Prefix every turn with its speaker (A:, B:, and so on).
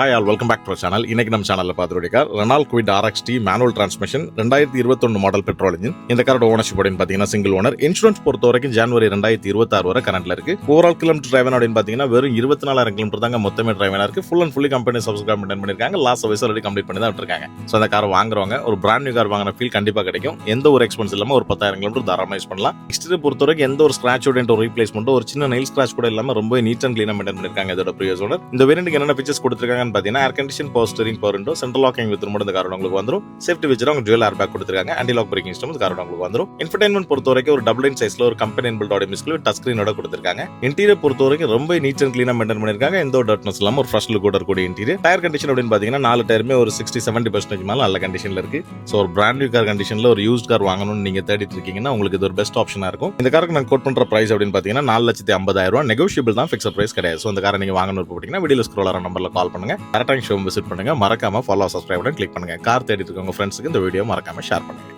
A: Hi all welcome back to channel. இன்னைக்கு நம்ம சேனலில் பார்த்துருக்க car Renault Kwid RXT manual transmission 2021 model petrol engine. இந்த காரோட ஓனர்ஷிப் அப்படின்னு பார்த்தீங்கன்னா சிங்கிள் ஓனர். இன்சூரன்ஸ் பொறுத்த வரைக்கும் ஜனவரி 2026 வரை கரண்ட்ல இருக்கு. ஓவரால் கிலோமீட்டர் டிரைவன் அப்படின்னு பார்த்தீங்கன்னா வெறும் 24,000 கிலோமீட்டர் தாங்க மொத்தமே டிரைவனா இருக்கு. Full and fully company subscribe பண்ணிருக்காங்க. லாஸ்ட் சர்வீஸ் ஆல்ரெடி கம்ப்ளீட் பண்ணி தான் விட்டுருக்காங்க. ஸோ அந்த கார் வாங்குறவங்க ஒரு பிராண்ட் நியூ கார் வாங்கின ஃபீல் கண்டிப்பாக கிடைக்கும். எந்த ஒரு எக்ஸ்பென்ஸ் இல்லாமல் ஒரு 10,000 கிலோமீட்டர் தாராளமாக யூஸ் பண்ணலாம். எக்ஸ்டீரியர் பொறுத்த வரைக்கும் எந்த ஒரு ஸ்கிராச் ஒரு ரீப்ளேஸ்மெண்ட் ஒரு சின்ன நெயில் ஸ்கிராச் கூட இல்லாமல் ரொம்ப நீட் அண்ட் கிளீனாக மெயின்டைன் பண்ணிருக்காங்க. இதோட ப்ரீவியஸ் ஓனர். இந்த வேரியன்ட்க்கு என்னென்ன ஃபீச்சர்ஸ் கொடுத்துருக்காங்கன்னு பார்த்தீங்கன்னா air condition, power steering, power window, central locking with remote இந்த காரோட உங்களுக்கு வந்துரும். சேஃப்டி ஃபீச்சர் உங்களுக்கு டுவல் ஏர் பேக் கொடுத்திருக்காங்க. ஆன்டி லாக் பிரேக்கிங் சிஸ்டம் இந்த காரோட உங்களுக்கு வந்துரும். இன்ஃபர்டைன்மென்ட் பொறுத்த வரைக்கும் ஒரு டபுள் இன் சைஸ்ல ஒரு கம்பெனி இன்பில்ட் ஆடியோ மிஸ்கில் டச் ஸ்கிரீனோட கொடுத்திருக்காங்க. இன்டீரியர் பொறுத்த வரைக்கும் ரொம்ப நீட் அண்ட் கிளீனா மெயின்டைன் பண்ணிருக்காங்க. எந்த ஒரு டர்ட்னஸ் இல்லாம ஒரு ஃப்ரெஷ் லுக் இருக்கக்கூடிய இன்டீரியர். டயர் கண்டிஷன் அப்படின்னு பாத்தீங்கன்னா 4 டயருமே ஒரு 60-70% மேல நல்ல கண்டிஷன்ல இருக்கு. சோ ஒரு பிராண்ட் நியூ கார் கண்டிஷன்ல ஒரு யூஸ்ட் கார் வாங்கணும்னு நீங்க தேடிட்டு இருக்கீங்கன்னா உங்களுக்கு இது ஒரு பெஸ்ட் ஆப்ஷனா இருக்கும். இந்த காருக்கு நான் கோட் பண்ற பிரைஸ் அப்படின்னு பாத்தீங்கன்னா 4,50,000 ரூபாய். நெகோஷியபிள் தான், ஃபிக்ஸட் பிரைஸ் கிடையாது. சோ இந்த காரை நீங்க வாங்கணும் விருப்பப்பட்டீங்கன்னா வீடியோல ஸ்க்ரோல் ஆகிற நம்பர்ல கால் பண்ணுங்க. கரெக்டான ஷோரூம் விசிட் பண்ணுங்க. மறக்காம ஃபாலோ, சப்ஸ்கிரைப் பண்ணி கிளிக் பண்ணுங்க. கார் தேடிட்டு இருக்க உங்க ஃப்ரெண்ட்ஸ்க்கு இந்த வீடியோ மறக்காம ஷேர் பண்ணுங்க.